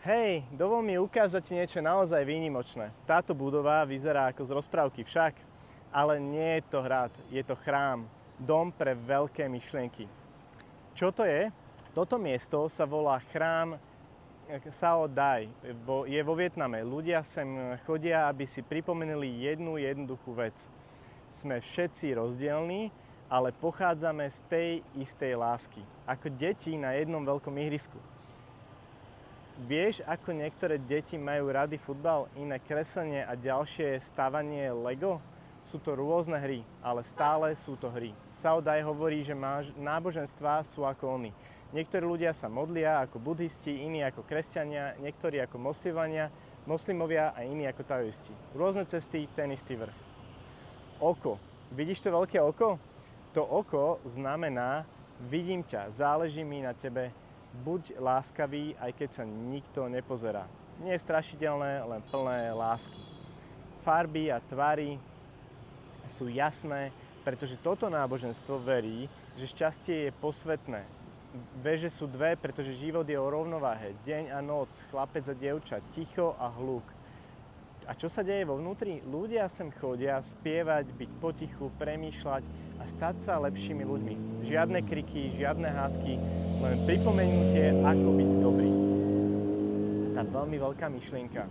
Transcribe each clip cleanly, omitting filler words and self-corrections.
Hej, dovol mi ukázať ti niečo naozaj výnimočné. Táto budova vyzerá ako z rozprávky však, ale nie je to hrad, je to chrám, dom pre veľké myšlienky. Čo to je? Toto miesto sa volá chrám Sao Dai. Je vo Vietname. Ľudia sem chodia, aby si pripomenuli jednu jednoduchú vec. Sme všetci rozdielní, ale pochádzame z tej istej lásky. Ako deti na jednom veľkom ihrisku. Vieš, ako niektoré deti majú rady futbal, iné kreslenie a ďalšie stavanie Lego? Sú to rôzne hry, ale stále sú to hry. Sao Dai hovorí, že náboženstvá sú ako oni. Niektorí ľudia sa modlia ako budhisti, iní ako kresťania, niektorí ako moslimovia a iní ako taoisti. Rôzne cesty, ten istý vrch. Oko. Vidíš to veľké oko? To oko znamená, vidím ťa, záleží mi na tebe, buď láskavý, aj keď sa nikto nepozerá. Nie je strašidelné, len plné lásky. Farby a tvary sú jasné, pretože toto náboženstvo verí, že šťastie je posvetné. Veže sú dve, pretože život je o rovnováhe. Deň a noc, chlapec a dievča, ticho a hluk. A čo sa deje vo vnútri? Ľudia sem chodia spievať, byť potichu, premýšľať a stať sa lepšími ľuďmi. Žiadne kriky, žiadne hádky, len pripomenutie, ako byť dobrý. A tá veľmi veľká myšlienka.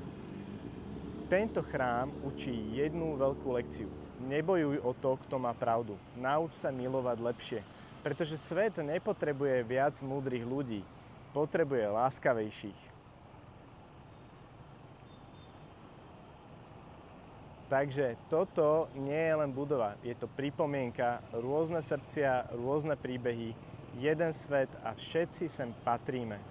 Tento chrám učí jednu veľkú lekciu. Nebojuj o to, kto má pravdu. Nauč sa milovať lepšie. Pretože svet nepotrebuje viac múdrych ľudí. Potrebuje láskavejších. Takže toto nie je len budova, je to pripomienka, rôzne srdcia, rôzne príbehy, jeden svet a všetci sem patríme.